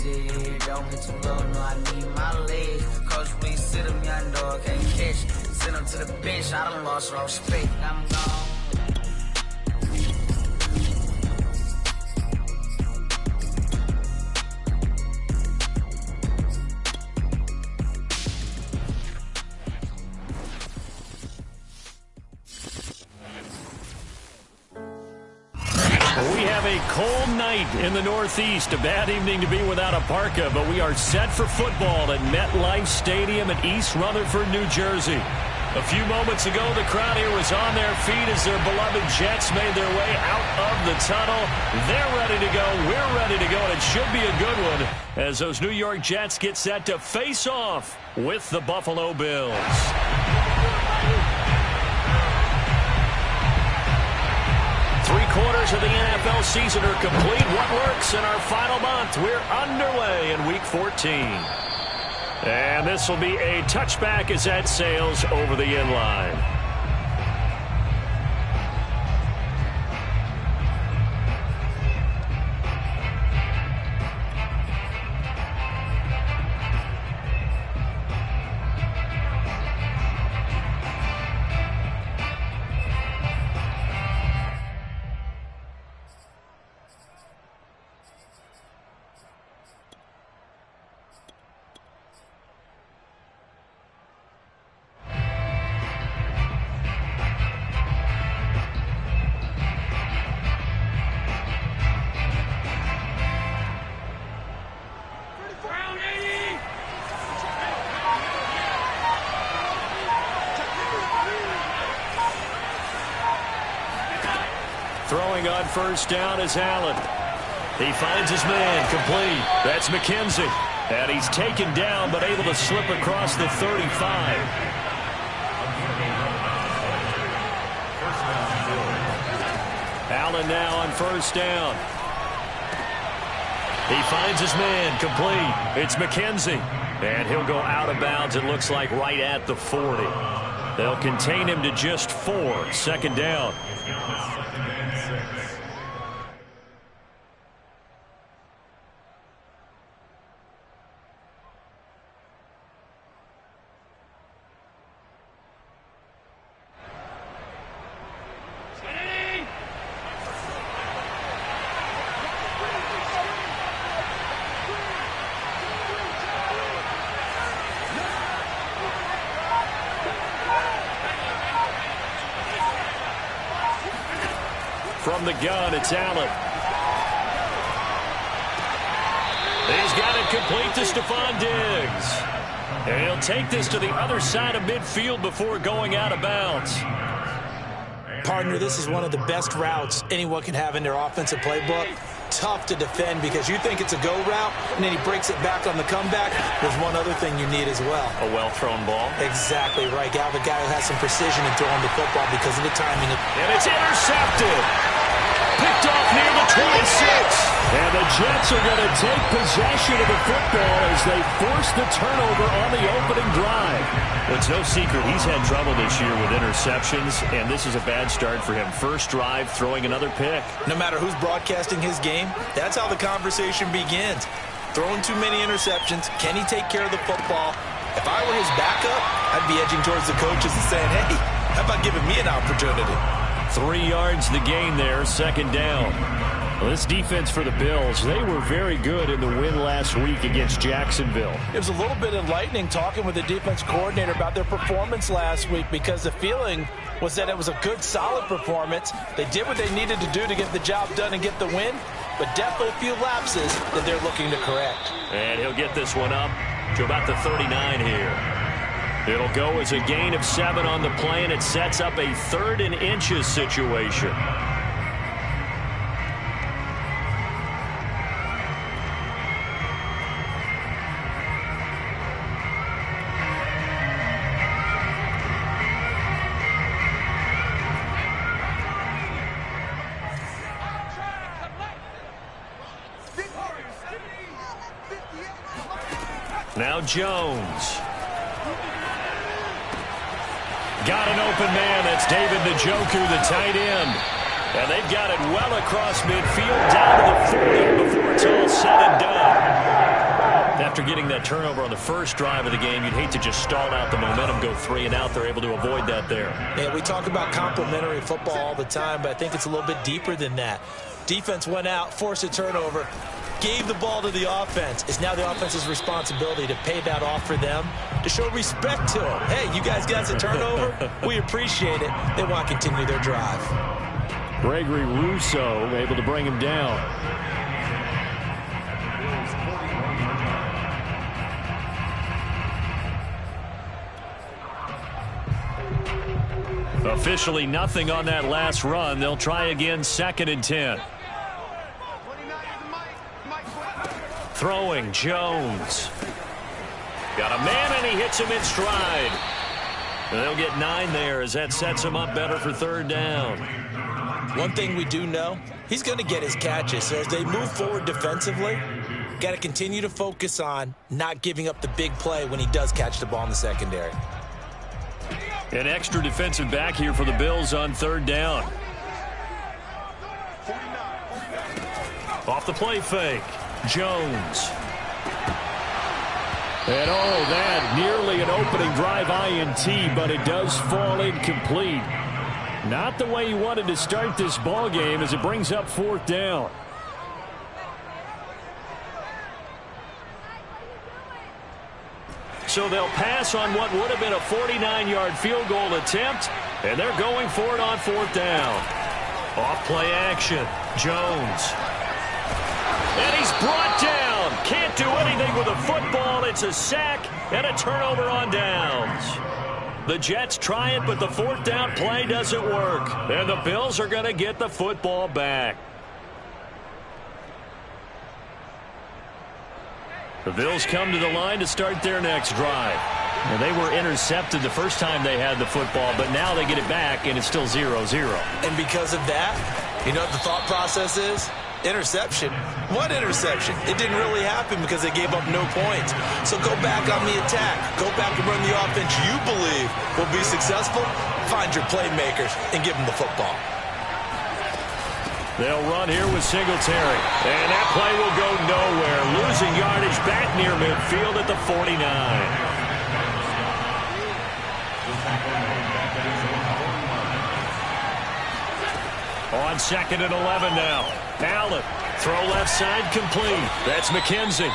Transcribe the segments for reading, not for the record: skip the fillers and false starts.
sit here, don't get too low, no, I need my legs. Coach, we sit him, young dog, can't catch. Send him to the bench, I done lost all respect, I'm gone. We have a cold night in the Northeast. A bad evening to be without a parka, but we are set for football at MetLife Stadium in East Rutherford, New Jersey. A few moments ago, the crowd here was on their feet as their beloved Jets made their way out of the tunnel. They're ready to go. We're ready to go, and it should be a good one as those New York Jets get set to face off with the Buffalo Bills. 3/4 of the NFL season are complete. What works in our final month? We're underway in Week 14. And this will be a touchback as that sails over the end line. Throwing on first down is Allen. He finds his man, complete. That's McKenzie. And he's taken down, but able to slip across the 35. Allen now on first down. He finds his man, complete. It's McKenzie. And he'll go out of bounds, it looks like, right at the 40. They'll contain him to just 4. Second down. From the gun, it's Allen. He's got it complete to Stephon Diggs. And he'll take this to the other side of midfield before going out of bounds. Partner, this is one of the best routes anyone can have in their offensive playbook. Tough to defend because you think it's a go route, and then he breaks it back on the comeback. There's one other thing you need as well. A well-thrown ball. Exactly right. You have a guy who has some precision in throwing the football because of the timing. And it's intercepted. Picked off near the 26. And the Jets are going to take possession of the football as they force the turnover on the opening drive. Well, it's no secret he's had trouble this year with interceptions, and this is a bad start for him. First drive, throwing another pick. No matter who's broadcasting his game, that's how the conversation begins. Throwing too many interceptions. Can he take care of the football? If I were his backup, I'd be edging towards the coaches and saying, hey, how about giving me an opportunity? 3 yards the gain there, second down. Well, this defense for the Bills, they were very good in the win last week against Jacksonville. It was a little bit enlightening talking with the defense coordinator about their performance last week because the feeling was that it was a good, solid performance. They did what they needed to do to get the job done and get the win, but definitely a few lapses that they're looking to correct. And he'll get this one up to about the 39 here. It'll go as a gain of 7 on the play, and it sets up a 3rd and inches situation. Now Jones. Got an open man. That's David Njoku, the tight end. And they've got it well across midfield down to the 40 before it's all said and done. After getting that turnover on the first drive of the game, you'd hate to just stall out the momentum, go 3 and out. They're able to avoid that there. Yeah, we talk about complementary football all the time, but I think it's a little bit deeper than that. Defense went out, forced a turnover, gave the ball to the offense. It's now the offense's responsibility to pay that off for them, to show respect to them. Hey, you guys got a turnover? We appreciate it. They want to continue their drive. Gregory Rousseau able to bring him down. Officially nothing on that last run. They'll try again, 2nd and 10. Throwing, Jones. Got a man, and he hits him in stride. And they'll get 9 there as that sets him up better for 3rd down. One thing we do know, he's going to get his catches. So as they move forward defensively, got to continue to focus on not giving up the big play when he does catch the ball in the secondary. An extra defensive back here for the Bills on 3rd down. Off the play fake. Jones. And that nearly an opening drive INT, but it does fall incomplete. Not the way he wanted to start this ball game as it brings up 4th down. So they'll pass on what would have been a 49-yard field goal attempt, and they're going for it on 4th down. Off play action. Jones. And he's brought down. Can't do anything with a football. It's a sack and a turnover on downs. The Jets try it, but the 4th down play doesn't work. And the Bills are going to get the football back. The Bills come to the line to start their next drive. And they were intercepted the first time they had the football, but now they get it back, and it's still 0-0. And because of that, you know what the thought process is? Interception. What interception? It didn't really happen because they gave up no points. So go back on the attack. Go back and run the offense you believe will be successful. Find your playmakers and give them the football. They'll run here with Singletary. And that play will go nowhere. Losing yardage back near midfield at the 49. On 2nd and 11 now. Allen, throw left side complete. That's McKenzie.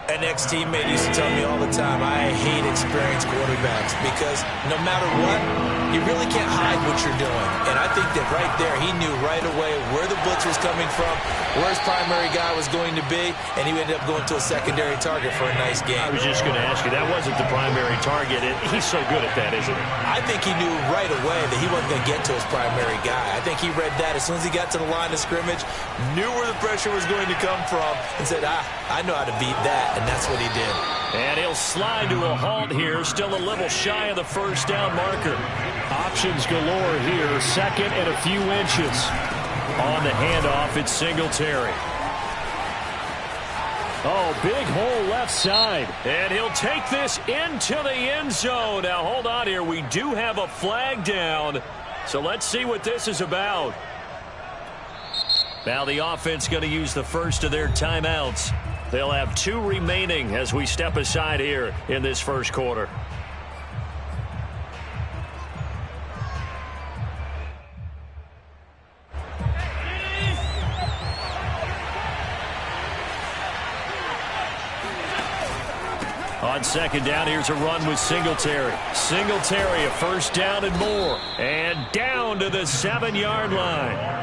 An ex-teammate used to tell me all the time, I hate experienced quarterbacks because no matter what, you really can't hide what you're doing. And I think that right there, he knew right away where the blitz was coming from, where his primary guy was going to be, and he ended up going to a secondary target for a nice game. I was just going to ask you, that wasn't the primary target. He's so good at that, isn't he? I think he knew right away that he wasn't going to get to his primary guy. I think he read that as soon as he got to the line of scrimmage, knew where the pressure was going to come from, and said, I know how to beat that. And that's what he did. And he'll slide to a halt here. Still a little shy of the 1st down marker. Options galore here. 2nd and a few inches. On the handoff, it's Singletary. Oh, big hole left side. And he'll take this into the end zone. Now, hold on here. We do have a flag down. So let's see what this is about. Now the offense going to use the first of their timeouts. They'll have 2 remaining as we step aside here in this first quarter. On 2nd down, here's a run with Singletary. Singletary, a 1st down and more. And down to the 7-yard line.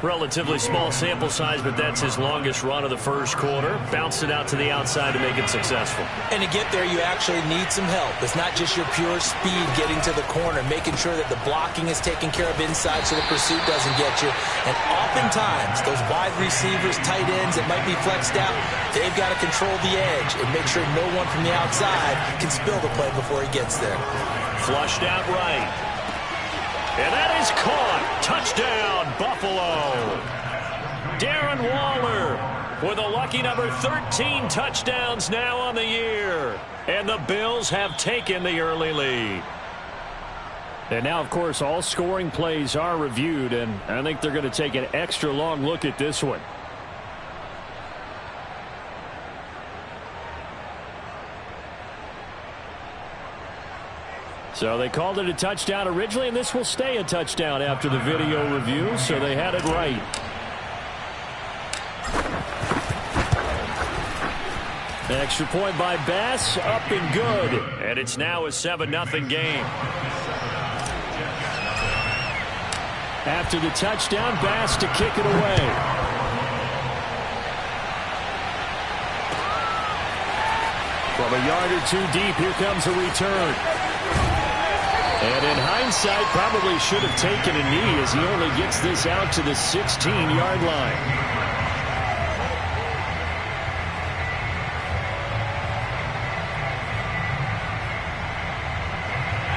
Relatively small sample size, but that's his longest run of the first quarter. Bounced it out to the outside to make it successful. And to get there, you actually need some help. It's not just your pure speed getting to the corner, making sure that the blocking is taken care of inside so the pursuit doesn't get you. And oftentimes, those wide receivers, tight ends that might be flexed out, they've got to control the edge and make sure no one from the outside can spill the play before he gets there. Flushed out right. And that is caught. Touchdown, Buffalo. Darren Waller with a lucky number 13 touchdowns now on the year. And the Bills have taken the early lead. And now, of course, all scoring plays are reviewed, and I think they're going to take an extra long look at this one. So they called it a touchdown originally, and this will stay a touchdown after the video review, so they had it right. Extra point by Bass, up and good. And it's now a 7-0 game. After the touchdown, Bass to kick it away. From a yard or two deep, here comes a return. And in hindsight, probably should have taken a knee as he only gets this out to the 16-yard line.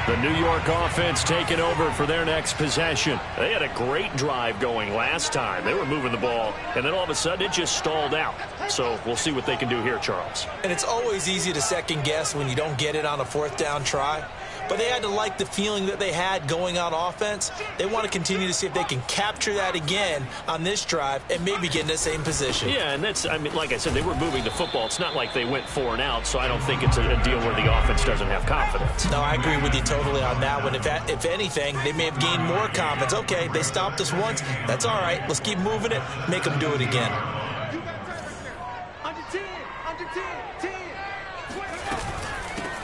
The New York offense taking over for their next possession. They had a great drive going last time. They were moving the ball, and then all of a sudden it just stalled out. So we'll see what they can do here, Charles. And it's always easy to second guess when you don't get it on a fourth down try. But they had to like the feeling that they had going on offense. They want to continue to see if they can capture that again on this drive and maybe get in the same position. Yeah, and that's, I mean, like I said, they were moving the football. It's not like they went 4 and out, so I don't think it's a deal where the offense doesn't have confidence. No, I agree with you totally on that one. If anything, they may have gained more confidence. Okay, they stopped us once. That's all right. Let's keep moving it. Make them do it again.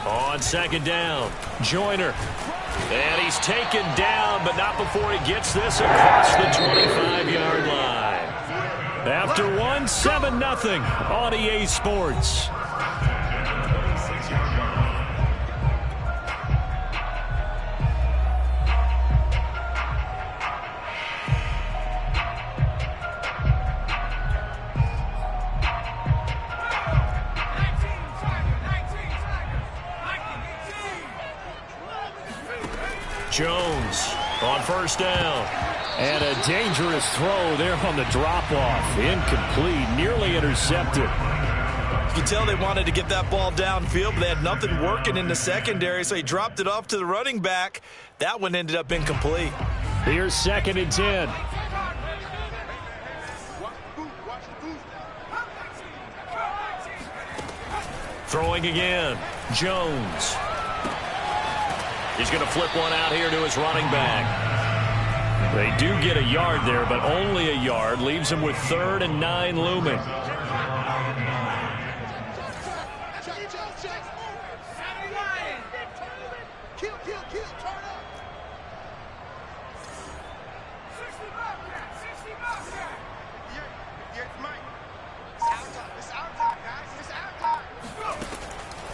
On second down, Joyner. And he's taken down, but not before he gets this across the 25-yard line. After one, 7-0 on EA Sports. Jones on first down. And a dangerous throw there on the drop-off. Incomplete, nearly intercepted. You can tell they wanted to get that ball downfield, but they had nothing working in the secondary, so he dropped it off to the running back. That one ended up incomplete. Here's 2nd and 10. Throwing again, Jones. He's going to flip one out here to his running back. They do get a yard there, but only a yard. Leaves him with 3rd and 9 looming.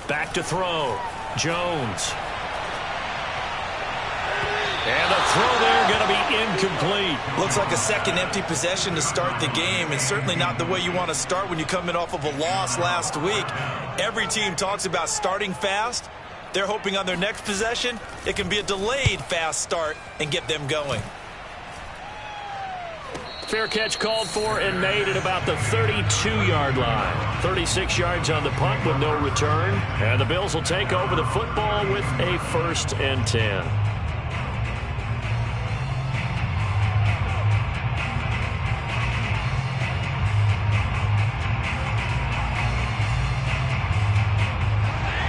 Back to throw. Jones. And a throw there going to be incomplete. Looks like a second empty possession to start the game, and certainly not the way you want to start when you're coming off of a loss last week. Every team talks about starting fast. They're hoping on their next possession it can be a delayed fast start and get them going. Fair catch called for and made at about the 32-yard line. 36 yards on the punt with no return. And the Bills will take over the football with a 1st and 10.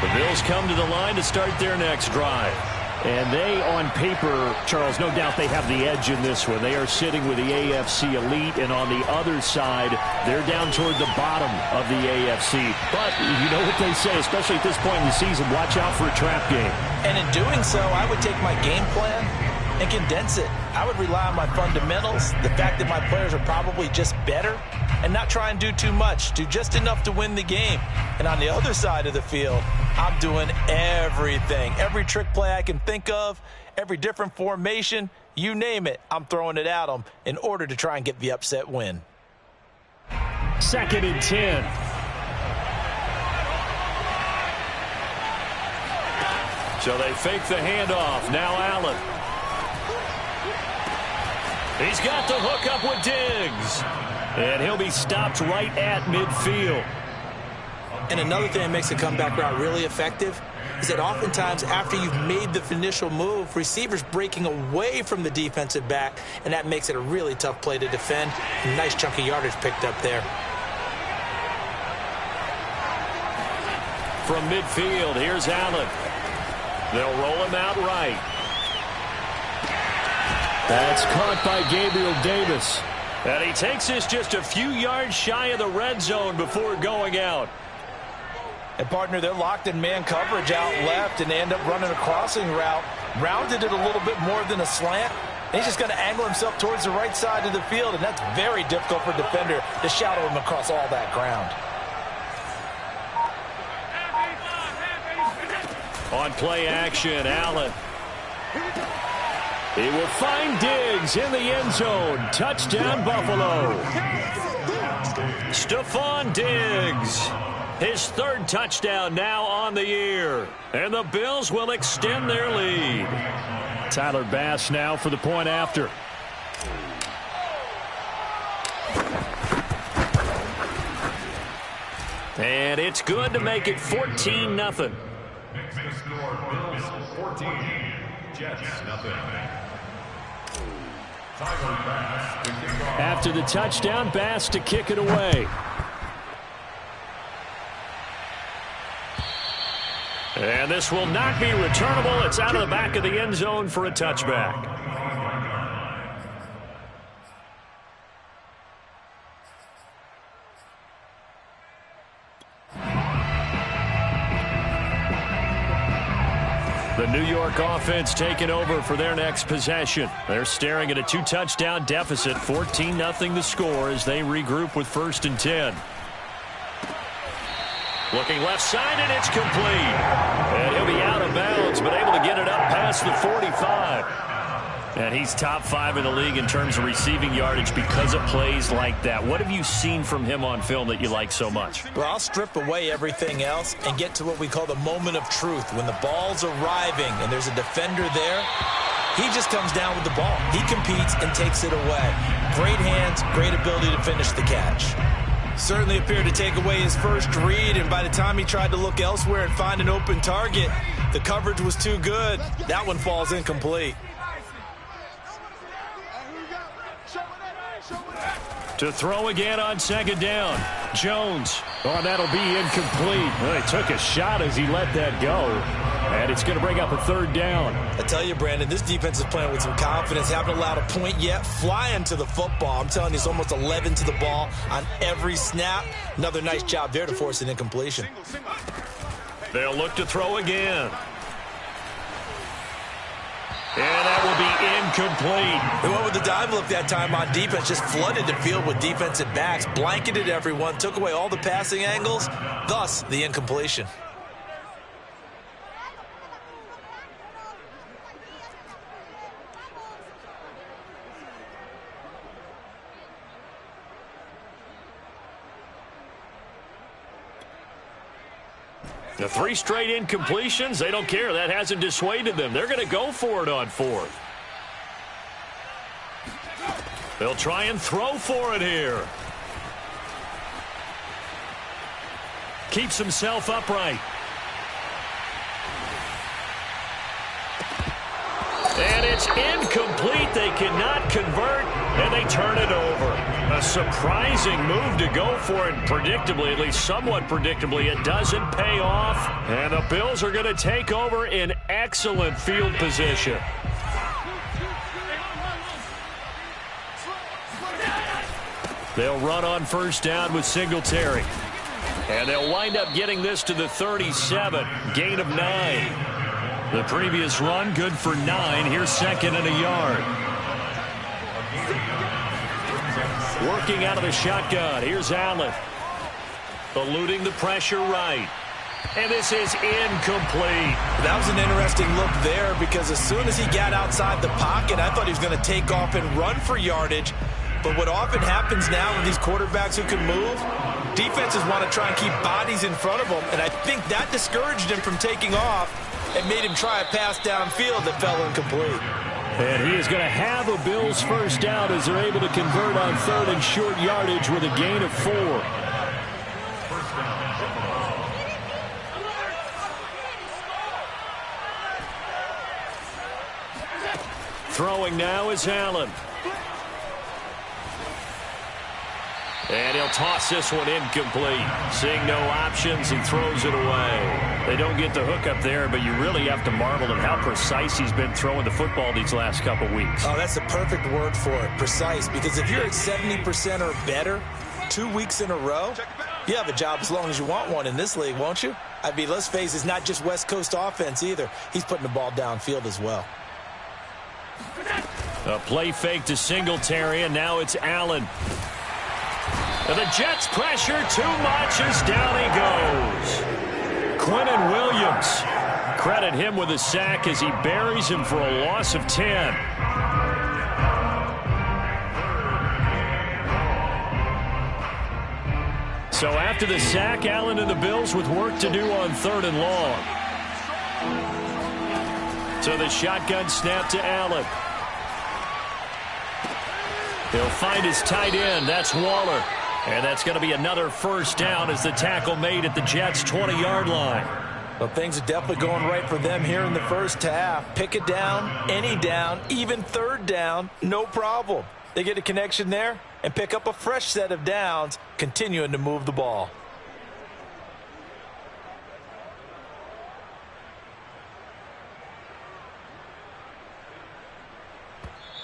The Bills come to the line to start their next drive. And they, on paper, Charles, no doubt they have the edge in this one. They are sitting with the AFC elite, and on the other side, they're down toward the bottom of the AFC. But you know what they say, especially at this point in the season, watch out for a trap game. And in doing so, I would take my game plan and condense it. I would rely on my fundamentals, the fact that my players are probably just better, and not try and do too much, do just enough to win the game. And on the other side of the field, I'm doing everything. Every trick play I can think of, every different formation, you name it, I'm throwing it at them in order to try and get the upset win. 2nd and 10. So they fake the handoff. Now Allen. He's got the hook up with Diggs. And he'll be stopped right at midfield. And another thing that makes the comeback route really effective is that oftentimes after you've made the initial move, receivers breaking away from the defensive back, and that makes it a really tough play to defend. A nice chunk of yardage picked up there. From midfield, here's Allen. They'll roll him out right. That's caught by Gabriel Davis. And he takes this just a few yards shy of the red zone before going out. And, partner, they're locked in man coverage out left, and they end up running a crossing route. Rounded it a little bit more than a slant. And he's just going to angle himself towards the right side of the field, and that's very difficult for a defender to shadow him across all that ground. On play action, Allen. He will find Diggs in the end zone. Touchdown, Buffalo. Stephon Diggs. His third touchdown now on the year. And the Bills will extend their lead. Tyler Bass now for the point after. And it's good to make it 14-0. Next score, Bills 14, Jets 0. After the touchdown, Bass to kick it away. And this will not be returnable. It's out of the back of the end zone for a touchback. The New York offense taking over for their next possession. They're staring at a 2-touchdown deficit, 14-0 the score as they regroup with 1st and 10. Looking left side, and it's complete. And he'll be out of bounds, but able to get it up past the 45. And he's top 5 in the league in terms of receiving yardage because of plays like that. What have you seen from him on film that you like so much? Well, I'll strip away everything else and get to what we call the moment of truth. When the ball's arriving and there's a defender there, he just comes down with the ball. He competes and takes it away. Great hands, great ability to finish the catch. Certainly appeared to take away his first read, and by the time he tried to look elsewhere and find an open target, the coverage was too good. That one falls incomplete. To throw again on 2nd down. Jones. Oh, that'll be incomplete. Well, he took a shot as he let that go. And it's going to bring up a 3rd down. I tell you, Brandon, this defense is playing with some confidence. Haven't allowed a point yet. Flying to the football. I'm telling you, it's almost 11 to the ball on every snap. Another nice job there to force an incompletion. They'll look to throw again. And that will be incomplete. They went with the dive look that time on defense. Just flooded the field with defensive backs. Blanketed everyone. Took away all the passing angles. Thus, the incompletion. The 3 straight incompletions, they don't care. That hasn't dissuaded them. They're going to go for it on 4th. They'll try and throw for it here. Keeps himself upright. And it's incomplete. They cannot convert, and they turn it over. A surprising move to go for it. Predictably, at least somewhat predictably, it doesn't pay off. And the Bills are going to take over in excellent field position. They'll run on 1st down with Singletary. And they'll wind up getting this to the 37. Gain of 9. The previous run, good for 9. Here's 2nd and a yard. Working out of the shotgun. Here's Allen. Eluding the pressure right. And this is incomplete. That was an interesting look there because as soon as he got outside the pocket, I thought he was going to take off and run for yardage. But what often happens now with these quarterbacks who can move, defenses want to try and keep bodies in front of them. And I think that discouraged him from taking off and made him try a pass downfield that fell incomplete. And he is going to have a Bills 1st down as they're able to convert on 3rd and short yardage with a gain of 4. Throwing now is Allen. And he'll toss this one incomplete. Seeing no options, he throws it away. They don't get the hook up there, but you really have to marvel at how precise he's been throwing the football these last couple weeks. Oh, that's the perfect word for it, precise. Because if you're at 70% or better 2 weeks in a row, you have a job as long as you want one in this league, won't you? I mean, let's face it, it's not just West Coast offense either. He's putting the ball downfield as well. A play fake to Singletary, and now it's Allen. And the Jets pressure too much as down he goes. Quinnen Williams. Credit him with a sack as he buries him for a loss of 10. So after the sack, Allen and the Bills with work to do on 3rd and long. So the shotgun snap to Allen. He'll find his tight end. That's Waller. And that's going to be another first down as the tackle made at the Jets' 20-yard line. Well, things are definitely going right for them here in the first half. Pick it down, any down, even 3rd down, no problem. They get a connection there and pick up a fresh set of downs, continuing to move the ball.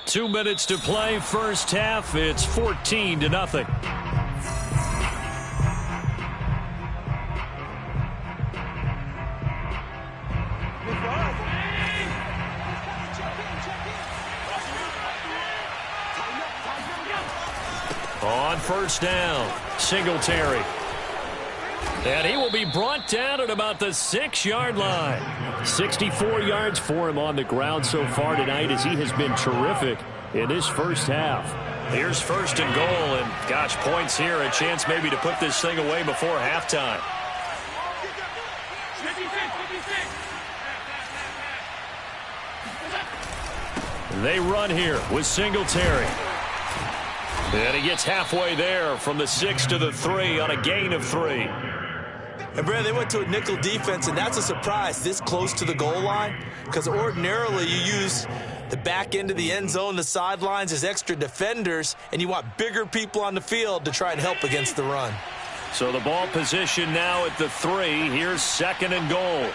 Two minutes to play, first half. It's 14-0. On first down, Singletary. And he will be brought down at about the 6-yard line. 64 yards for him on the ground so far tonight as he has been terrific in this first half. Here's 1st and goal, and gosh, points here, a chance maybe to put this thing away before halftime. They run here with Singletary. And he gets halfway there from the 6 to the 3 on a gain of 3. And, Brad, they went to a nickel defense, and that's a surprise this close to the goal line, because ordinarily you use the back end of the end zone, the sidelines as extra defenders, and you want bigger people on the field to try and help against the run. So the ball position now at the 3. Here's 2nd and goal.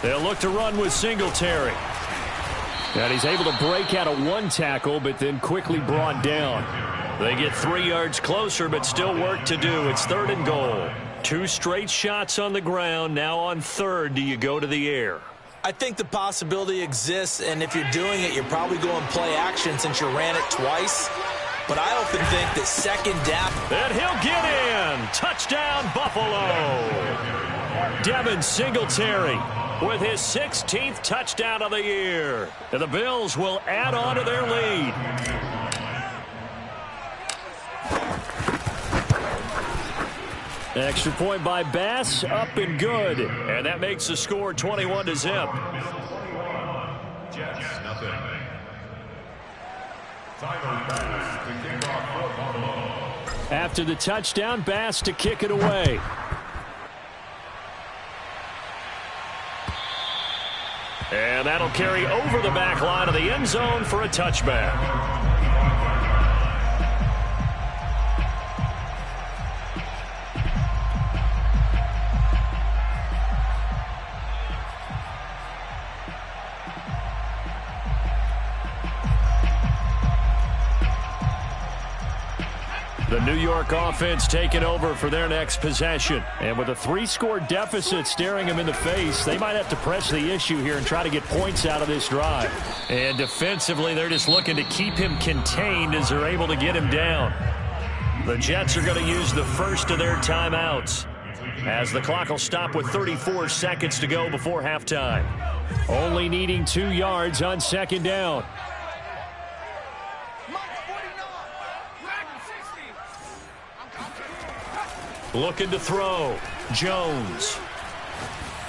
They'll look to run with Singletary. And he's able to break out of one tackle, but then quickly brought down. They get 3 yards closer, but still work to do. It's 3rd and goal. 2 straight shots on the ground. Now on 3rd, do you go to the air? I think the possibility exists, and if you're doing it, you're probably going play action since you ran it twice. But I often think that 2nd down. And he'll get in. Touchdown, Buffalo. Devin Singletary with his 16th touchdown of the year. And the Bills will add on to their lead. Extra point by Bass, up and good. And that makes the score 21-0. Jets, nothing. Tyler Bass to kick off for Buffalo. After the touchdown, Bass to kick it away. And that'll carry over the back line of the end zone for a touchback. The New York offense taking over for their next possession. And with a 3-score deficit staring them in the face, they might have to press the issue here and try to get points out of this drive. And defensively, they're just looking to keep him contained as they're able to get him down. The Jets are going to use the first of their timeouts as the clock will stop with 34 seconds to go before halftime. Only needing 2 yards on 2nd down. Looking to throw. Jones.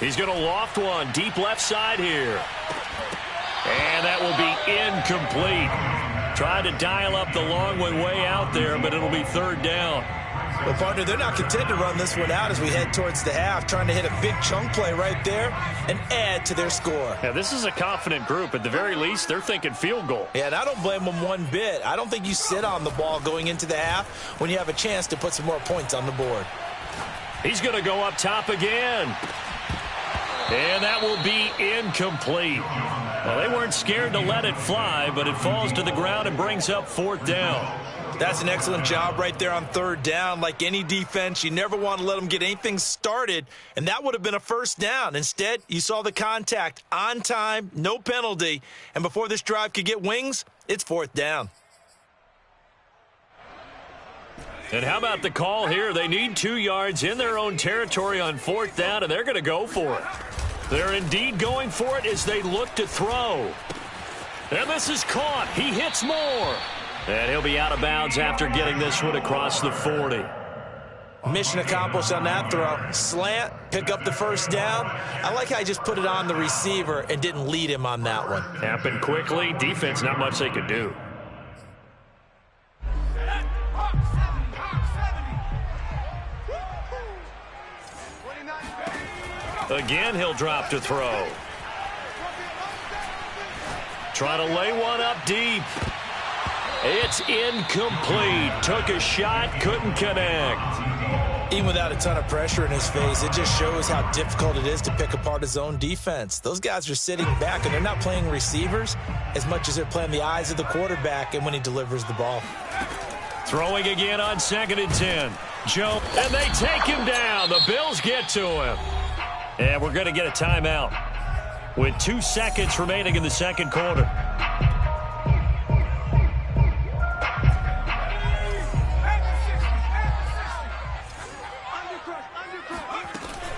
He's going to loft one deep left side here. And that will be incomplete. Tried to dial up the long one way out there, but it'll be 3rd down. Well, partner, they're not content to run this one out as we head towards the half, trying to hit a big chunk play right there and add to their score. Yeah, this is a confident group. At the very least, they're thinking field goal. Yeah, and I don't blame them one bit. I don't think you sit on the ball going into the half when you have a chance to put some more points on the board. He's going to go up top again. And that will be incomplete. Well, they weren't scared to let it fly, but it falls to the ground and brings up 4th down. That's an excellent job right there on 3rd down. Like any defense, you never want to let them get anything started, and that would have been a 1st down. Instead, you saw the contact on time, no penalty, and before this drive could get wings, it's 4th down. And how about the call here? They need 2 yards in their own territory on 4th down, and they're going to go for it. They're indeed going for it as they look to throw. And this is caught. He hits more. And he'll be out of bounds after getting this one across the 40. Mission accomplished on that throw. Slant, pick up the 1st down. I like how he just put it on the receiver and didn't lead him on that one. Happened quickly. Defense, not much they could do. Again, he'll drop to throw. Trying to lay one up deep. It's incomplete. Took a shot, couldn't connect. Even without a ton of pressure in his face, it just shows how difficult it is to pick apart his own defense. Those guys are sitting back, and they're not playing receivers as much as they're playing the eyes of the quarterback and when he delivers the ball. Throwing again on 2nd and 10. Joe, and they take him down. The Bills get to him. And we're going to get a timeout with 2 seconds remaining in the 2nd quarter.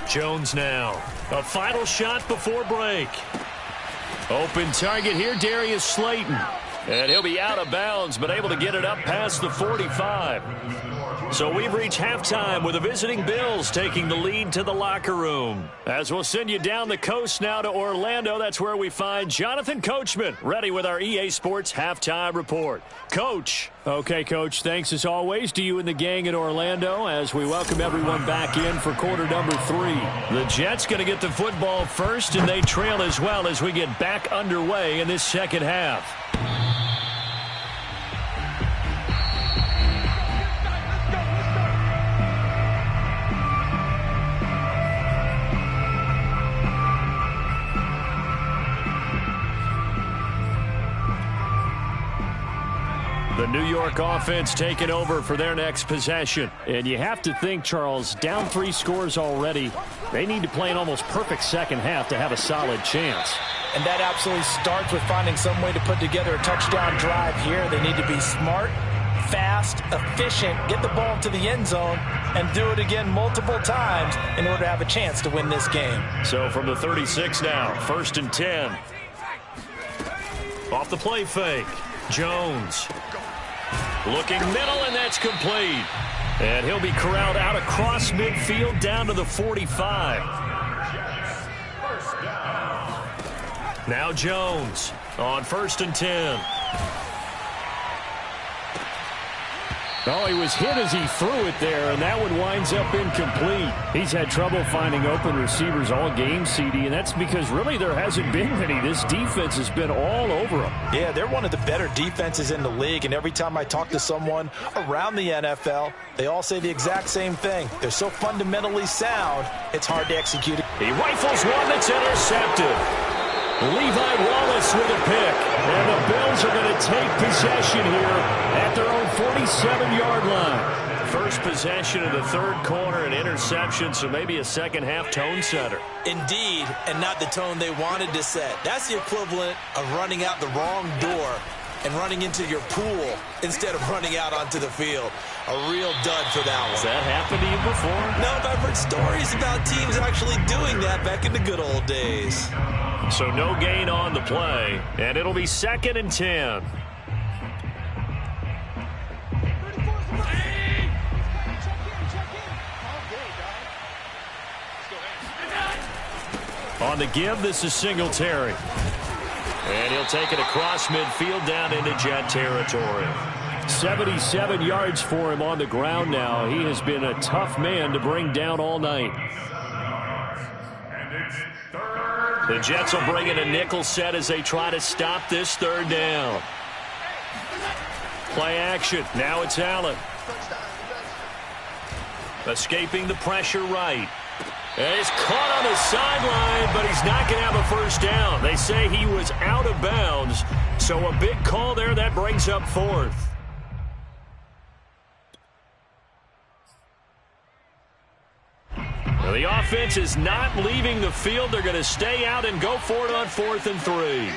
Jones now. A final shot before break. Open target here, Darius Slayton. And he'll be out of bounds, but able to get it up past the 45. So we've reached halftime with the visiting Bills taking the lead to the locker room. As we'll send you down the coast now to Orlando, that's where we find Jonathan Coachman, ready with our EA Sports Halftime Report. Coach. Okay, Coach, thanks as always to you and the gang in Orlando as we welcome everyone back in for quarter number 3. The Jets going to get the football first, and they trail as well as we get back underway in this second half. The New York offense taking over for their next possession. And you have to think, Charles, down 3 scores already. They need to play an almost perfect second half to have a solid chance. And that absolutely starts with finding some way to put together a touchdown drive here. They need to be smart, fast, efficient, get the ball to the end zone, and do it again multiple times in order to have a chance to win this game. So from the 36 now, 1st and 10. Off the play fake. Jones. Looking middle, and that's complete. And he'll be corralled out across midfield down to the 45. Now Jones on 1st and 10. Oh, he was hit as he threw it there, and that one winds up incomplete. He's had trouble finding open receivers all game, CD, and that's because really there hasn't been many. This defense has been all over them. Yeah, they're one of the better defenses in the league, and every time I talk to someone around the NFL, they all say the exact same thing. They're so fundamentally sound, it's hard to execute. He rifles one that's intercepted. Levi Wallace with a pick. And the Bills are going to take possession here at their own 47-yard line. First possession of the 3rd quarter, an interception, so maybe a second-half tone setter. Indeed, and not the tone they wanted to set. That's the equivalent of running out the wrong door and running into your pool instead of running out onto the field. A real dud for that one. Has that happened to you before? No, but I've heard stories about teams actually doing that back in the good old days. So no gain on the play, and it'll be 2nd and 10. On the give, this is Singletary. And he'll take it across midfield down into Jet territory. 77 yards for him on the ground now. He has been a tough man to bring down all night. The Jets will bring in a nickel set as they try to stop this third down. Play action. Now it's Allen. Escaping the pressure right. And he's caught on the sideline, but he's not going to have a first down. They say he was out of bounds, so a big call there. That brings up fourth. Now the offense is not leaving the field. They're going to stay out and go for it on 4th and 3.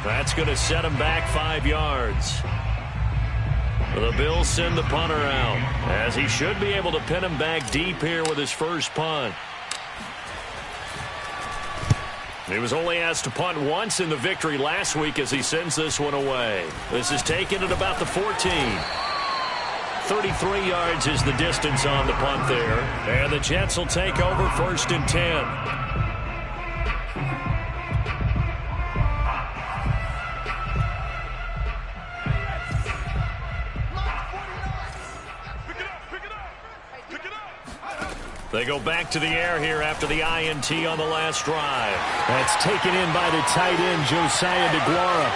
That's going to set him back 5 yards. The Bills send the punter out, as he should be able to pin him back deep here with his first punt. He was only asked to punt once in the victory last week as he sends this one away. This is taken at about the 14. 33 yards is the distance on the punt there. And the Jets will take over 1st and 10. They go back to the air here after the INT on the last drive. That's taken in by the tight end, Josiah DeGuara.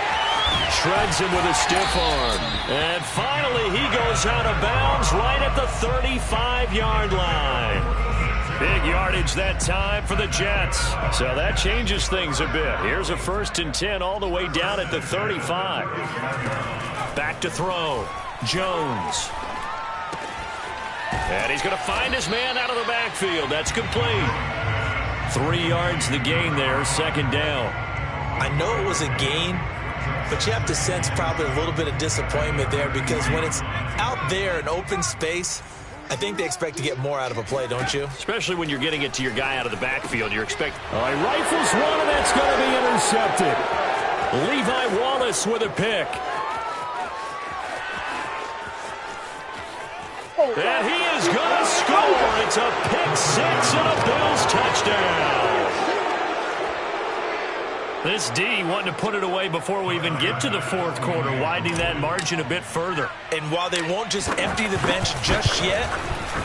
Shreds him with a stiff arm. And finally, he goes out of bounds right at the 35-yard line. Big yardage that time for the Jets. So that changes things a bit. Here's a 1st and 10 all the way down at the 35. Back to throw. Jones. And he's going to find his man out of the backfield. That's complete. 3 yards the gain there, 2nd down. I know it was a gain, but you have to sense probably a little bit of disappointment there because when it's out there in open space, I think they expect to get more out of a play, don't you? Especially when you're getting it to your guy out of the backfield. You're expecting. All right, rifles one, and that's going to be intercepted. Levi Wallace with a pick. And he is going to score. It's a pick 6 and a Bills touchdown. This D wanting to put it away before we even get to the 4th quarter, widening that margin a bit further. And while they won't just empty the bench just yet,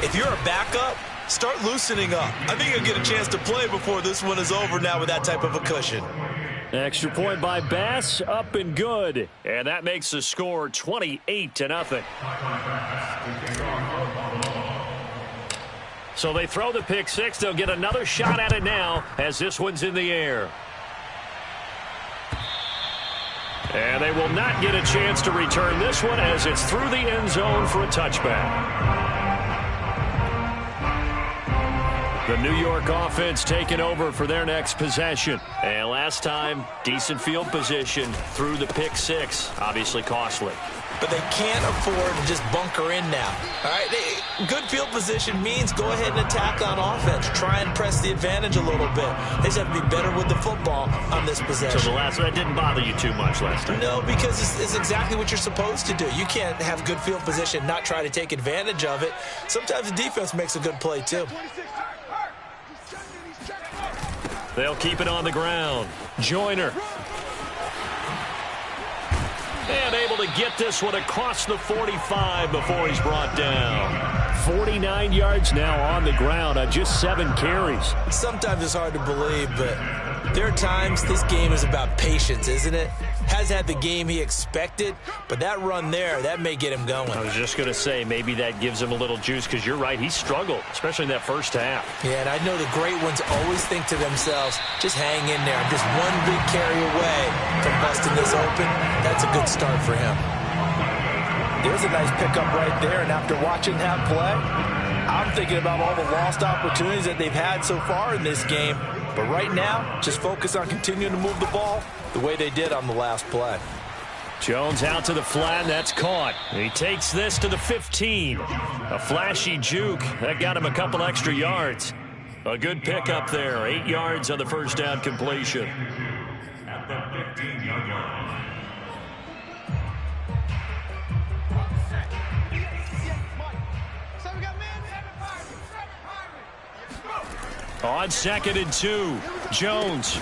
if you're a backup, start loosening up. I think you'll get a chance to play before this one is over now with that type of a cushion. Extra point by Bass, up and good. And that makes the score 28-0. So they throw the pick 6. They'll get another shot at it now as this one's in the air. And they will not get a chance to return this one as it's through the end zone for a touchback. The New York offense taking over for their next possession. And last time, decent field position through the pick 6. Obviously costly. But they can't afford to just bunker in now. All right, good field position means go ahead and attack on offense. Try and press the advantage a little bit. They just have to be better with the football on this possession. So that didn't bother you too much last time? No, because it's exactly what you're supposed to do. You can't have good field position, not try to take advantage of it. Sometimes the defense makes a good play too. They'll keep it on the ground. Joyner. And able to get this one across the 45 before he's brought down. 49 yards now on the ground on just 7 carries. Sometimes it's hard to believe, but there are times this game is about patience, isn't it? Has had the game he expected, but that run there, that may get him going. I was just going to say, maybe that gives him a little juice, because you're right, he struggled, especially in that first half. Yeah, and I know the great ones always think to themselves, just hang in there. I'm just one big carry away from busting this open. That's a good start for him. There's a nice pickup right there, and after watching that play, I'm thinking about all the lost opportunities that they've had so far in this game. But right now, just focus on continuing to move the ball the way they did on the last play. Jones out to the flat, and that's caught. He takes this to the 15. A flashy juke. That got him a couple extra yards. A good pickup there. 8 yards on the first down completion. At the 15-yard line. On 2nd and 2, Jones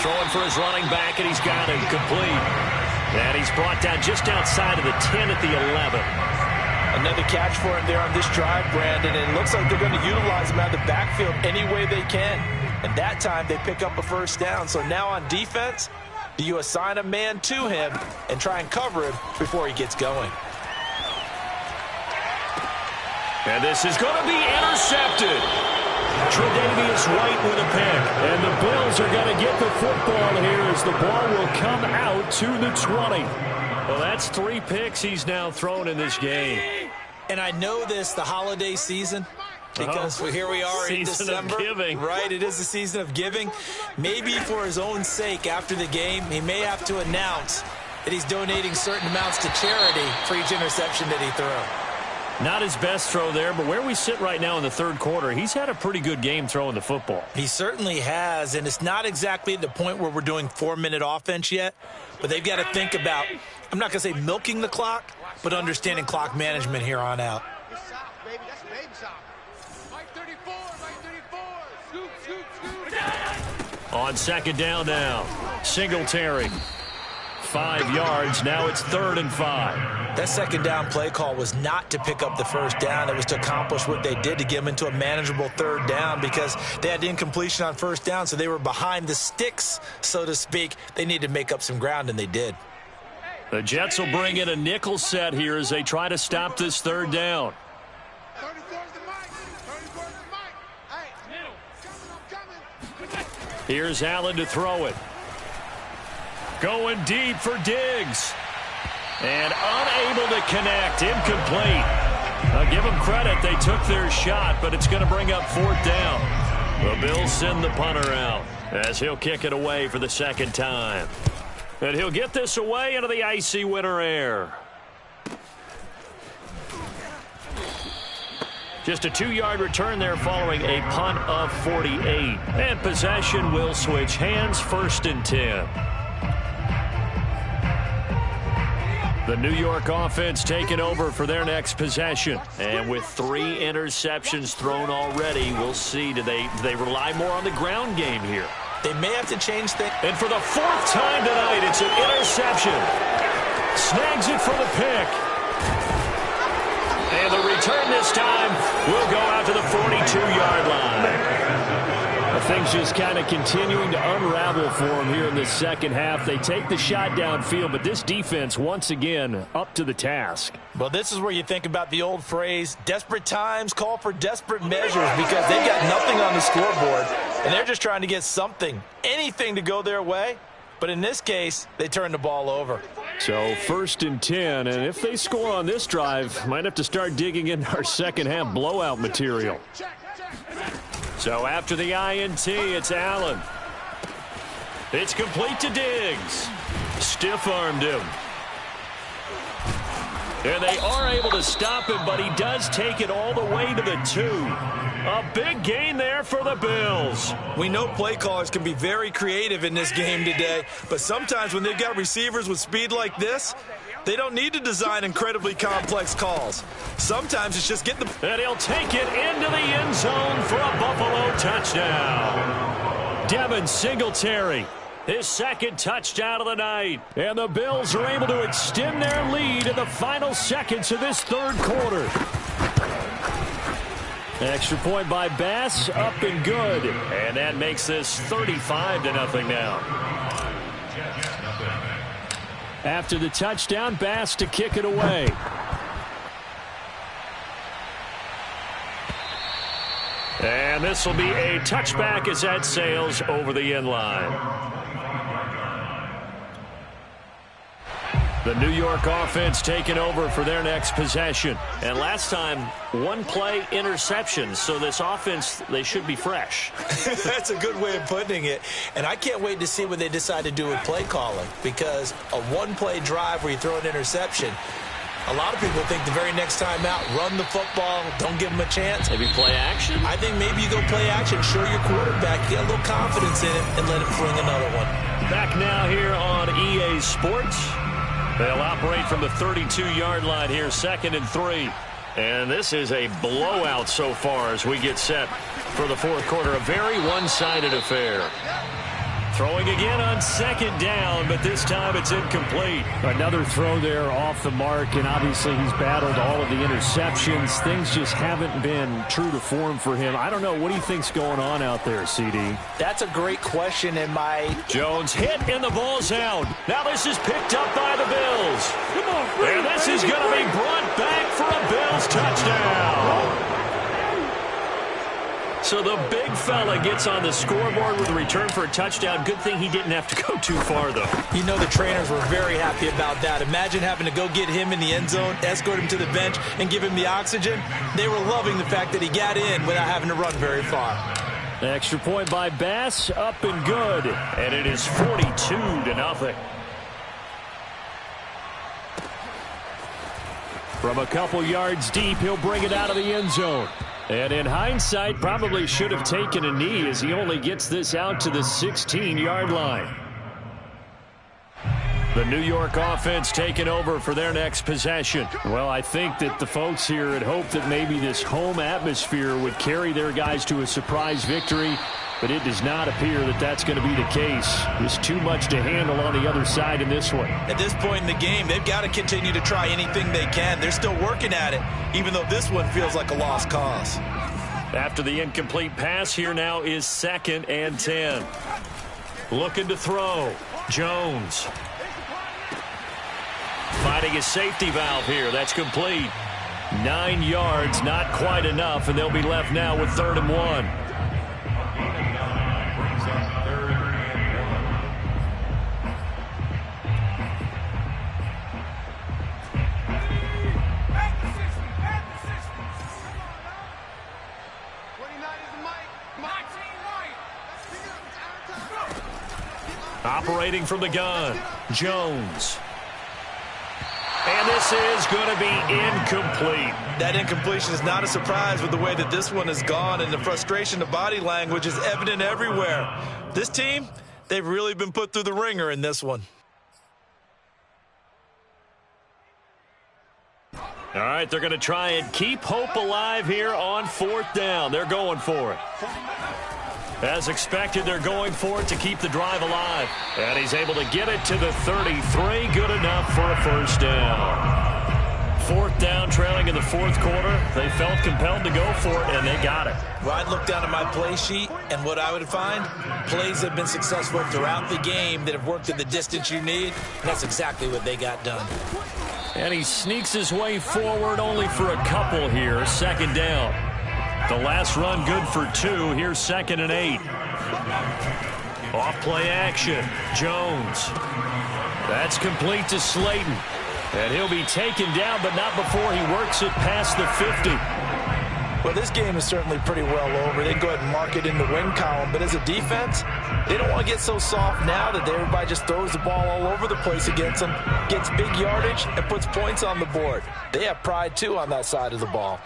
throwing for his running back, and he's got it complete. And he's brought down just outside of the 10 at the 11. Another catch for him there on this drive, Brandon, and it looks like they're going to utilize him out of the backfield any way they can. And that time they pick up a first down. So now on defense, do you assign a man to him and try and cover him before he gets going? And this is going to be intercepted. Tre'Davious White with a pick. And the Bills are going to get the football here as the ball will come out to the 20. Well, that's 3 picks he's now thrown in this game. And I know this, the holiday season, because here we are in December. Season of giving. Right, it is the season of giving. Maybe for his own sake after the game, he may have to announce that he's donating certain amounts to charity for each interception that he threw. Not his best throw there, but where we sit right now in the third quarter, he's had a pretty good game throwing the football. He certainly has, and it's not exactly at the point where we're doing 4-minute offense yet, but they've got to think about, I'm not going to say milking the clock, but understanding clock management here on out. On 2nd down now, Singletary. 5 yards, now it's 3rd and 5. That 2nd down play call was not to pick up the first down. It was to accomplish what they did to get them into a manageable 3rd down because they had incompletion on 1st down, so they were behind the sticks, so to speak. They needed to make up some ground, and they did. The Jets will bring in a nickel set here as they try to stop this 3rd down. Here's Allen to throw it. Going deep for Diggs. And unable to connect. Incomplete. I'll give them credit. They took their shot, but it's going to bring up 4th down. The Bills send the punter out as he'll kick it away for the 2nd time. And he'll get this away into the icy winter air. Just a 2-yard return there following a punt of 48. And possession will switch hands, 1st and 10. The New York offense taking over for their next possession. And with 3 interceptions thrown already, we'll see. Do they rely more on the ground game here? They may have to change things. And for the 4th time tonight, it's an interception. Snags it for the pick. And the return this time will go out to the 42-yard line. Things just kind of continuing to unravel for them here in the 2nd half. They take the shot downfield, but this defense, once again, up to the task. Well, this is where you think about the old phrase, desperate times call for desperate measures, because they've got nothing on the scoreboard, and they're just trying to get something, anything to go their way. But in this case, they turn the ball over. So 1st and 10, and if they score on this drive, might have to start digging into our 2nd half blowout material. So after the INT, it's Allen. It's complete to Diggs. Stiff-armed him. And they are able to stop him, but he does take it all the way to the 2. A big gain there for the Bills. We know play callers can be very creative in this game today, but sometimes when they've got receivers with speed like this, they don't need to design incredibly complex calls. Sometimes it's just get the... And he'll take it into the end zone for a Buffalo touchdown. Devin Singletary, his 2nd touchdown of the night. And the Bills are able to extend their lead in the final seconds of this 3rd quarter. Extra point by Bass, up and good. And that makes this 35-0 now. After the touchdown, Bass to kick it away. And this will be a touchback as that sails over the end line. The New York offense taking over for their next possession. And last time, one-play interception. So this offense, they should be fresh. That's a good way of putting it. And I can't wait to see what they decide to do with play calling, because a one-play drive where you throw an interception, a lot of people think the very next time out, run the football, don't give them a chance. Maybe play action? I think maybe you go play action, show your quarterback, get a little confidence in it, and let him fling another one. Back now here on EA Sports. They'll operate from the 32-yard line here, 2nd and 3. And this is a blowout so far as we get set for the fourth quarter. A very one-sided affair. Throwing again on 2nd down, but this time it's incomplete. Another throw there off the mark, and obviously he's battled all of the interceptions. Things just haven't been true to form for him. I don't know. What do you think's going on out there, CD? That's a great question, and Jones hit, and the ball's out. Now this is picked up by the Bills. Come on, and this is going to be brought back for a Bills touchdown. So the big fella gets on the scoreboard with a return for a touchdown. Good thing he didn't have to go too far, though. You know the trainers were very happy about that. Imagine having to go get him in the end zone, escort him to the bench, and give him the oxygen. They were loving the fact that he got in without having to run very far. Extra point by Bass, up and good. And it is 42-0. From a couple yards deep, he'll bring it out of the end zone. And in hindsight, probably should have taken a knee as he only gets this out to the 16-yard line. The New York offense taking over for their next possession. Well, I think that the folks here had hoped that maybe this home atmosphere would carry their guys to a surprise victory, but it does not appear that that's going to be the case. There's too much to handle on the other side in this one. At this point in the game, they've got to continue to try anything they can. They're still working at it, even though this one feels like a lost cause. After the incomplete pass, here now is 2nd and 10. Looking to throw. Jones. Finding a safety valve here. That's complete. 9 yards, not quite enough, and they'll be left now with 3rd and 1. Operating from the gun, Jones. And this is going to be incomplete. That incompletion is not a surprise with the way that this one has gone, and the frustration of body language is evident everywhere. This team, they've really been put through the ringer in this one. All right, they're going to try and keep hope alive here on 4th down. They're going for it. As expected, they're going for it to keep the drive alive. And he's able to get it to the 33. Good enough for a 1st down. 4th down, trailing in the 4th quarter. They felt compelled to go for it, and they got it. Well, I'd look down at my play sheet, and what I would find, plays have been successful throughout the game that have worked at the distance you need, and that's exactly what they got done. And he sneaks his way forward only for a couple here. 2nd down. The last run good for 2. Here's 2nd and 8. Off play action. Jones. That's complete to Slayton. And he'll be taken down, but not before he works it past the 50. Well, this game is certainly pretty well over. They can go ahead and mark it in the win column. But as a defense, they don't want to get so soft now that everybody just throws the ball all over the place against them, gets big yardage, and puts points on the board. They have pride, too, on that side of the ball.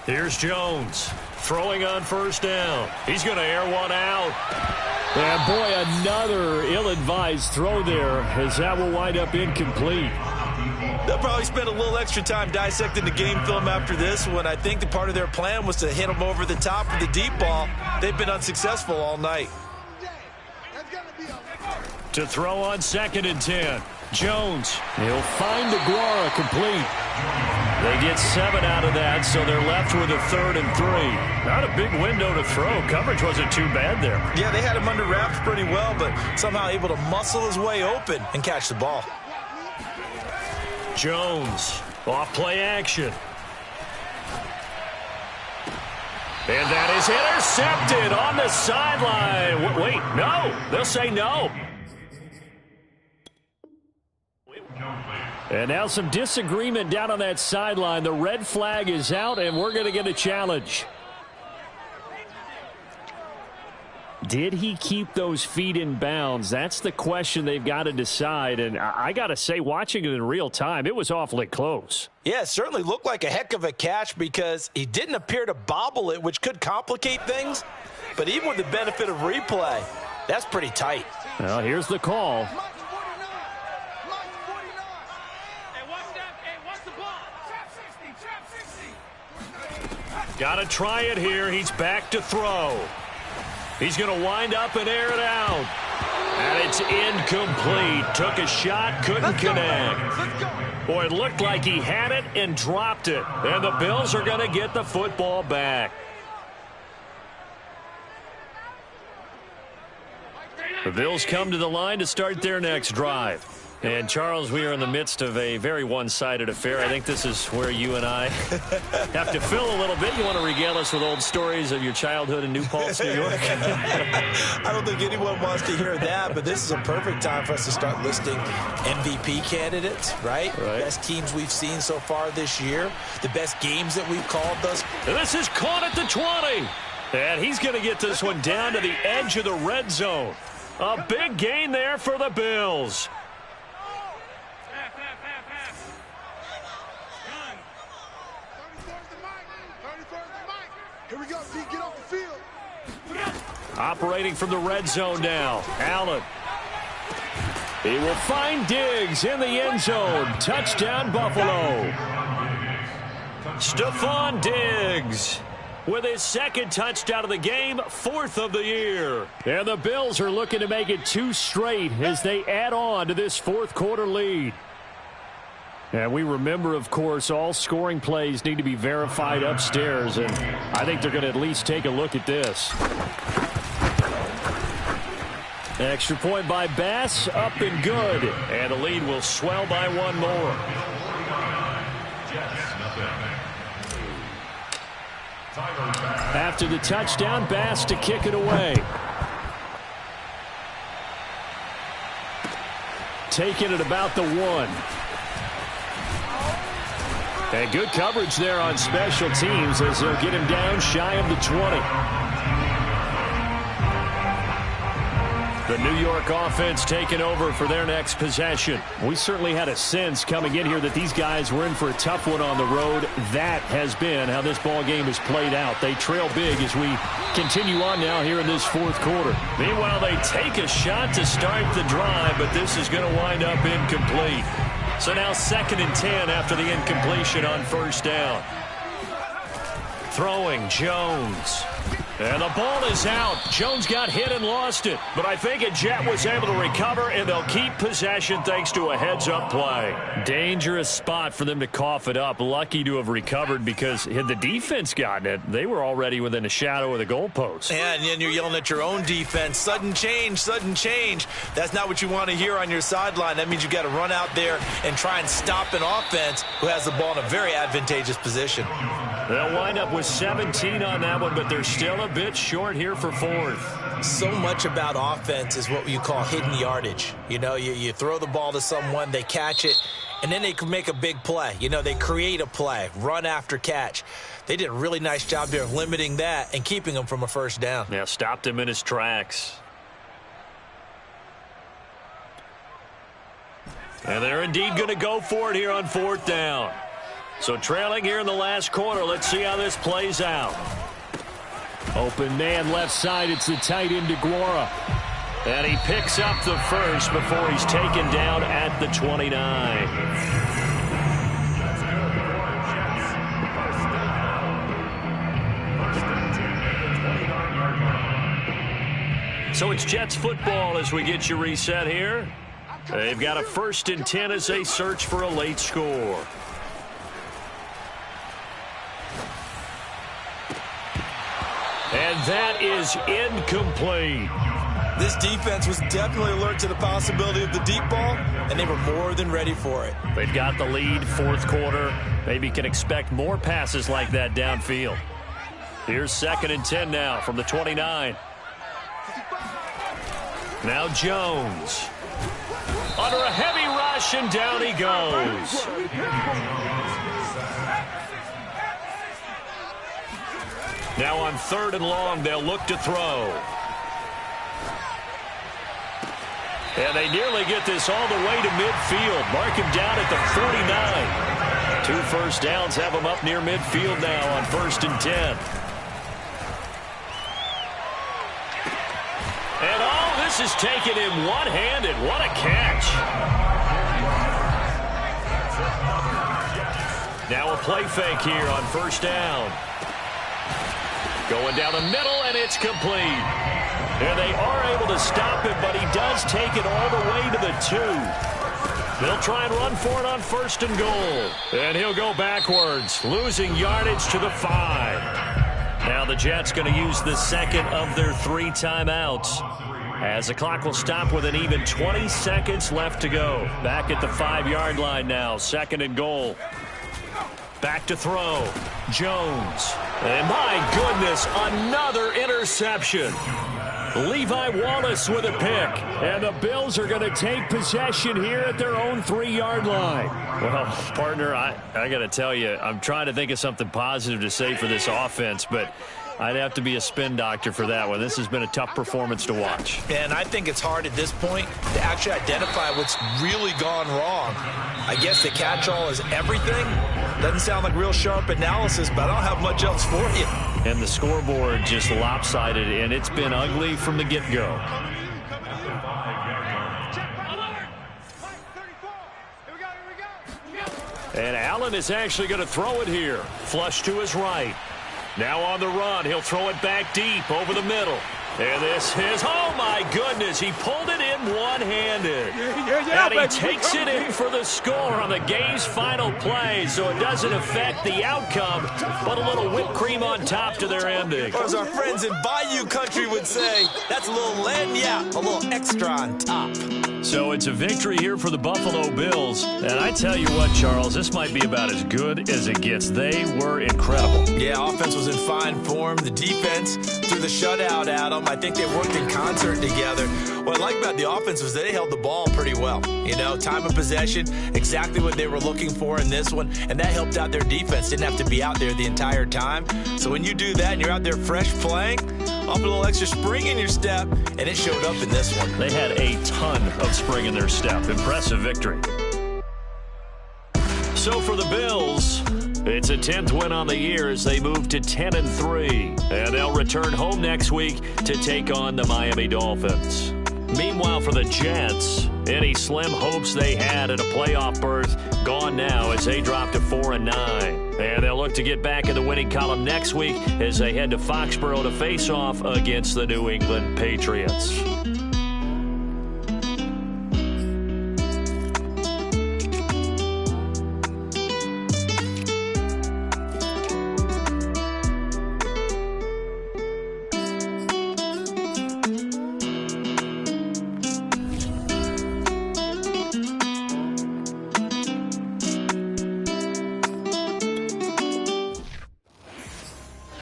Here's Jones throwing on 1st down. He's going to air one out. And boy, another ill-advised throw there, as that will wind up incomplete. They'll probably spend a little extra time dissecting the game film after this one. I think the part of their plan was to hit them over the top with the deep ball. They've been unsuccessful all night. To throw on 2nd and 10. Jones. He'll find Aguara complete. They get 7 out of that, so they're left with a 3rd and 3. Not a big window to throw. Coverage wasn't too bad there. Yeah, they had him under wraps pretty well, but somehow able to muscle his way open and catch the ball. Jones, off play action. And that is intercepted on the sideline. Wait, no. They'll say no. And now some disagreement down on that sideline. The red flag is out, and we're going to get a challenge. Did he keep those feet in bounds? That's the question they've got to decide. And I got to say, watching it in real time, it was awfully close. Yeah, it certainly looked like a heck of a catch because he didn't appear to bobble it, which could complicate things. But even with the benefit of replay, that's pretty tight. Well, here's the call. Got to try it here. He's back to throw. He's going to wind up and air it out. And it's incomplete. Took a shot, couldn't connect. Boy, it looked like he had it and dropped it. And the Bills are going to get the football back. The Bills come to the line to start their next drive. And, Charles, we are in the midst of a very one-sided affair. I think this is where you and I have to fill a little bit. You want to regale us with old stories of your childhood in New Paltz, New York? I don't think anyone wants to hear that, but this is a perfect time for us to start listing MVP candidates, right? Best teams we've seen so far this year, the best games that we've called thus. And this is caught at the 20. And he's going to get this one down to the edge of the red zone. A big gain there for the Bills. Here we go, Pete, get off the field. Operating from the red zone now. Allen. He will find Diggs in the end zone. Touchdown, Buffalo. Stephon Diggs with his second touchdown of the game, 4th of the year. And the Bills are looking to make it 2 straight as they add on to this 4th quarter lead. And we remember, of course, all scoring plays need to be verified upstairs, and I think they're going to at least take a look at this. Extra point by Bass, up and good. And the lead will swell by 1 more. After the touchdown, Bass to kick it away. Taking it about the 1. And good coverage there on special teams as they'll get him down shy of the 20. The New York offense taking over for their next possession. We certainly had a sense coming in here that these guys were in for a tough one on the road. That has been how this ball game has played out. They trail big as we continue on now here in this 4th quarter. Meanwhile, they take a shot to start the drive, but this is going to wind up incomplete. So now 2nd and 10 after the incompletion on 1st down. Throwing Jones. And the ball is out. Jones got hit and lost it. But I think a Jet was able to recover, and they'll keep possession thanks to a heads-up play. Dangerous spot for them to cough it up. Lucky to have recovered because had the defense gotten it, they were already within a shadow of the goalpost. And then you're yelling at your own defense. Sudden change, sudden change. That's not what you want to hear on your sideline. That means you've got to run out there and try and stop an offense who has the ball in a very advantageous position. They'll wind up with 17 on that one, but they're still a bit short here for 4th. So much about offense is what you call hidden yardage. You know, you throw the ball to someone, they catch it, and then they can make a big play. You know, they create a play, run after catch. They did a really nice job there of limiting that and keeping him from a 1st down. Yeah, stopped him in his tracks. And they're indeed going to go for it here on 4th down. So trailing here in the last quarter. Let's see how this plays out. Open man left side. It's the tight end DeGuara. And he picks up the first before he's taken down at the 29. So it's Jets football as we get you reset here. They've got a 1st and 10 as they search for a late score. And that is incomplete. This defense was definitely alert to the possibility of the deep ball, and they were more than ready for it. They've got the lead, 4th quarter. Maybe can expect more passes like that downfield. Here's 2nd and 10 now from the 29. Now Jones. Under a heavy rush, possession. Down he goes. Now on 3rd and long, they'll look to throw. And they nearly get this all the way to midfield. Mark him down at the 49. 2 first downs have him up near midfield now on 1st and 10. And all this is taken in one-handed. What a catch. Now a play fake here on 1st down. Going down the middle, and it's complete. And they are able to stop him, but he does take it all the way to the 2. They'll try and run for it on 1st and goal. And he'll go backwards, losing yardage to the 5. Now the Jets going to use the second of their 3 timeouts, as the clock will stop with an even 20 seconds left to go. Back at the 5-yard line now, 2nd and goal. Back to throw. Jones. And my goodness, another interception. Levi Wallace with a pick. And the Bills are going to take possession here at their own 3-yard line. Well, partner, I got to tell you, I'm trying to think of something positive to say for this offense, but I'd have to be a spin doctor for that one. This has been a tough performance to watch. And I think it's hard at this point to actually identify what's really gone wrong. I guess the catch-all is everything. Doesn't sound like real sharp analysis, but I don't have much else for you. And the scoreboard just lopsided, and it's been ugly from the get-go. And Allen is actually going to throw it here. Flush to his right. Now on the run, he'll throw it back deep over the middle. And this is, oh my goodness, he pulled it in one-handed. And he takes it in for the score on the game's final play, so it doesn't affect the outcome, but a little whipped cream on top to their ending. Or as our friends in Bayou Country would say, that's a little a little extra on top. So it's a victory here for the Buffalo Bills. And I tell you what, Charles, this might be about as good as it gets. They were incredible. Yeah, offense was in fine form. The defense threw the shutout at them. I think they worked in concert together. What I like about the offense was they held the ball pretty well. You know, time of possession, exactly what they were looking for in this one. And that helped out their defense. Didn't have to be out there the entire time. So when you do that and you're out there fresh playing, up a little extra spring in your step, and it showed up in this one. They had a ton of spring in their step. Impressive victory. So for the Bills, it's a 10th win on the year as they move to 10-3. And they'll return home next week to take on the Miami Dolphins. Meanwhile, for the Jets, any slim hopes they had at a playoff berth gone now as they drop to 4-9. And they'll look to get back in the winning column next week as they head to Foxborough to face off against the New England Patriots.